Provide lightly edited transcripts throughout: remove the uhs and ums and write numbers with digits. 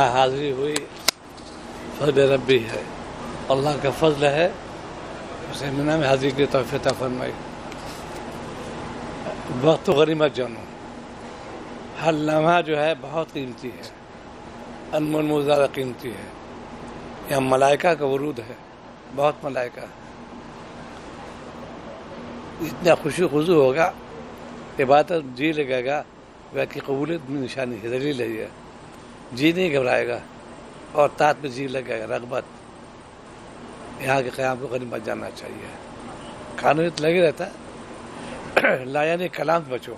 حاضری ہوئی فضل ربی ہے، اللہ کا فضل ہے، اسے منا میں حاضری کی توفیق عطا فرمائی۔ وقت تو غنیمت جانو، ہر لمحہ جو ہے بہت قیمتی ہے، انمول زیادہ قیمتی ہے۔ یہاں ملائکہ کا ورود ہے، بہت ملائکہ، اتنا خوشی خضوع ہوگا، عبادت جی لگے گا، وہ کی قبولیت میں نشانی ہے، دلیل ہے یہ، جی نہیں گھبرائے گا، اور طاعت میں جی لگے گا، رغبت۔ یہاں کے قیام کو غنیمت جاننا چاہیے۔ قانون تو لگے رہتا ہے، لا یعنی کلام بچو،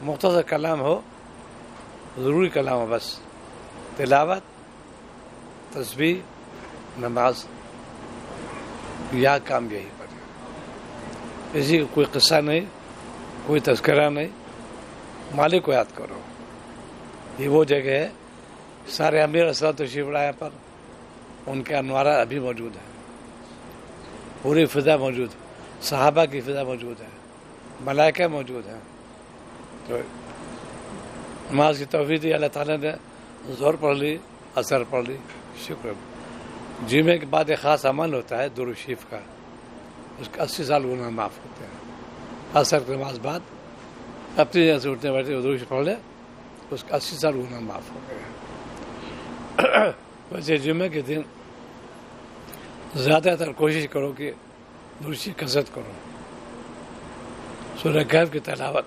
مختصر کلام ہو، ضروری کلام ہو، بس تلاوت، تسبیح، نماز، یا کام یہی پر ہے۔ اسی کا کوئی قصہ نہیں، کوئی تذکرہ نہیں، مالک کو یاد کرو۔ یہ وہ جگہ ہے، سارے امیر اسرار تشریف لائے پر، ان کے انوارات ابھی موجود ہیں، پوری فضا موجود ہے، صحابہ کی فضا موجود ہے، ملائکہ موجود ہیں۔ تو نماز کی توفیق دی اللہ تعالیٰ نے، ظہر پڑھ لی، عصر پڑھ لی، شکر۔ جمعے کے بعد ایک خاص عمل ہوتا ہے درود شریف کا، اس کا 80 سال گناہ معاف ہوتے ہیں۔ عصر کی نماز بعد اپنی جگہ سے اٹھنے بیٹھے درود شریف پڑھ لے، اس کا 80 سال گناہ معاف ہو گئے۔ ویسے جمعے کے دن زیادہ تر کوشش کرو کہ درود شریف کثرت کرو، سورہ کہف کی تلاوت،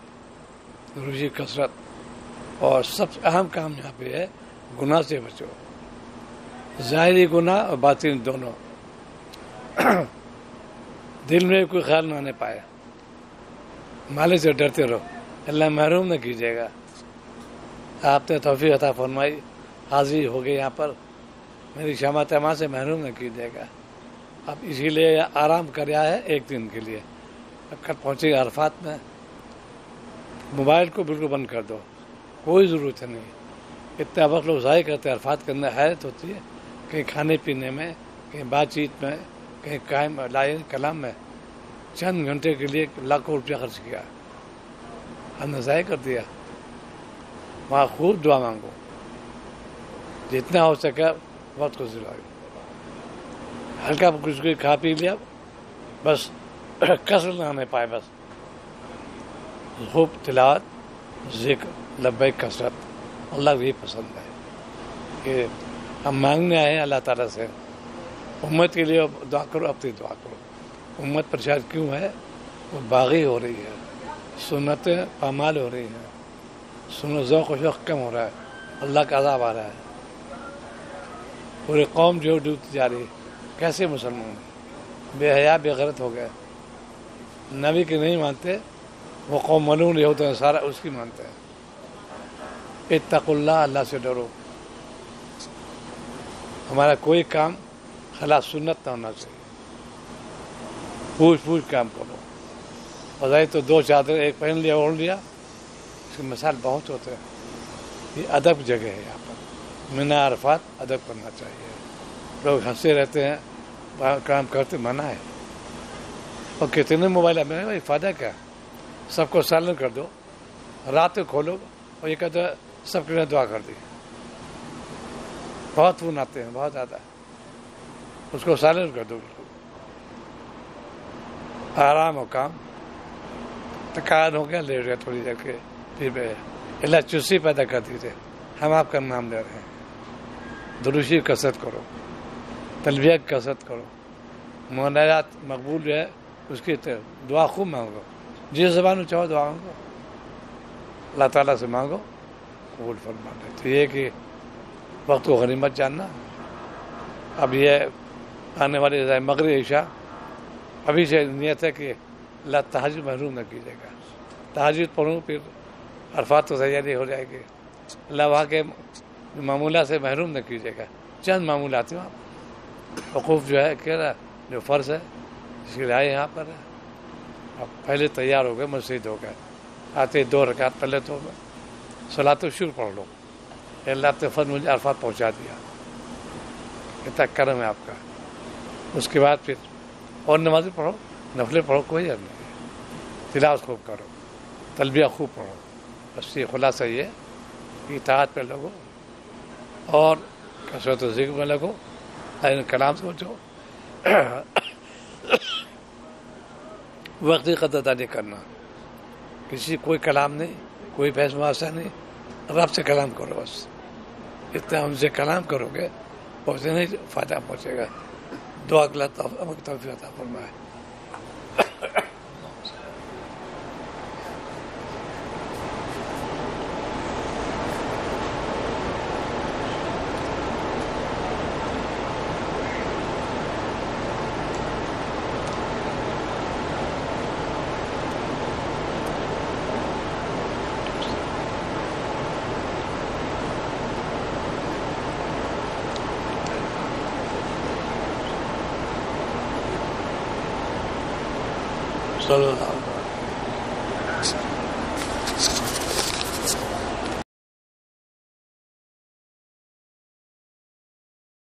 درود شریف کثرت، اور سب سے اہم کام یہاں پہ ہے گناہ سے بچو، ظاہری گناہ اور باطن دونوں۔ دل میں کوئی خیال نہ آنے پائے، مالک سے ڈرتے رہو، اللہ محروم نہ کیجیے گا۔ آپ نے توفیق عطا فرمائی، حاضری ہو گئی یہاں پر، میری شامت ماں سے محروم نہ کیجیے گا۔ اب اسی لیے آرام کر رہا ہے ایک دن کے لیے، اب کل پہنچے گا عرفات میں، موبائل کو بالکل بند کر دو، کوئی ضرورت نہیں۔ اتنا وقت لوگ ضائع کرتے ہیں، عرفات کرنے حیرت ہوتی ہے، کہیں کھانے پینے میں، کہیں بات چیت میں، کہیں قائم لائن کلام میں، چند گھنٹے کے لیے لاکھوں روپیہ خرچ کیا، ہم نے ضائع کر دیا۔ وہاں خوب دعا مانگو، جتنا ہو سکے وقت کو ضائع، ہلکا کچھ کھا پی لیا، بس کثر نہ آنے پائے، بس خوب تلاوت، ذکر، لبیک، کثرت، اللہ کو یہی پسند ہے کہ ہم مانگنے آئے ہیں اللہ تعالیٰ سے۔ امت کے لیے دعا کرو، اپنی دعا کرو۔ امت پریشان کیوں ہے؟ وہ باغی ہو رہی ہے، سنتیں پامال ہو رہی ہیں، سنو ذوق و شوق کم ہو رہا ہے، اللہ کا عذاب آ رہا ہے، پوری قوم جو ڈوبتی جا رہی ہے۔ کیسے مسلمان بے حیا بے غیرت ہو گئے، نبی کی نہیں مانتے، وہ قوم ملعون یہود و نصارہ اس کی مانتے ہیں۔ اتقوا اللہ، اللہ سے ڈرو۔ ہمارا کوئی کام خلاف سنت نہ ہونا چاہیے، پوچھ کام کرو۔ بظاہر تو دو چادر ایک پہن لیا اوڑھ لیا، اس کی مثال بہت ہوتے ہیں۔ یہ ادب جگہ ہے، یہاں پر منا عرفات ادب کرنا چاہیے۔ لوگ ہنستے رہتے ہیں، کام کرتے منع ہے، اور کتنے موبائل میں بھائی فائدہ کیا؟ سب کو سائلنٹ کر دو، رات کو کھولو اور یہ کہتے ہیں سب کے لیے دعا کر دی۔ بہت فون آتے ہیں، بہت زیادہ، اس کو سائلنٹ کر دو، بالکل آرام ہو، کام تھکان ہو گیا، لیٹ گیا تھوڑی دیر کے، پھر اللہ چستی پیدا کر دیجیے۔ ہم آپ کا نام لے رہے ہیں، درود شریف کثرت کرو، تلبیہ کی کثرت کرو، مناجات مقبول جو ہے اس کی دعا خوب مانگو، جس زبان میں چاہو دعا مانگو، اللہ تعالیٰ سے مانگو، قبول فرمانا۔ تو یہ کہ وقت کو غنیمت جاننا۔ اب یہ آنے والی مغرب عشاء، ابھی سے نیت ہے کہ اللہ تہجد محروم نہ کیجیے گا، تہجد پڑھوں، پھر عرفات تو تیاری ہو جائے گی، اللہ وہاں کے معمولات سے محروم نہ کیجیے گا۔ چند معمولات ہیں، وقوف جو ہے کہہ رہا جو فرض ہے، اس کے لیے آئے یہاں پر ہے۔ اب پہلے تیار ہو گئے، مسجد ہو گئے، آتے 2 رکعت پہلے تو صلاۃ الشکر پڑھ لو، اللہ نے فضل مجھے عرفات پہنچا دیا، اتنا کرم ہے آپ کا۔ اس کے بعد پھر اور نمازیں پڑھو، نفلیں پڑھو، کوئی حد نہیں، تلاوت خوب کرو، تلبیہ خوب پڑھو، بس یہ خلاصہ یہ کہ اطاعت پہ لوگوں اور کثرت ذکر میں لگو، کلام سوچو، وقت کی قدردانی کرنا، کوئی کلام نہیں، کوئی بحث مباحثہ نہیں، رب سے کلام کرو بس، اتنا ان سے کلام کرو گے اسے نہیں فائدہ پہنچے گا. دعا اللہ توفیق عطا فرمائے. صلی اللہ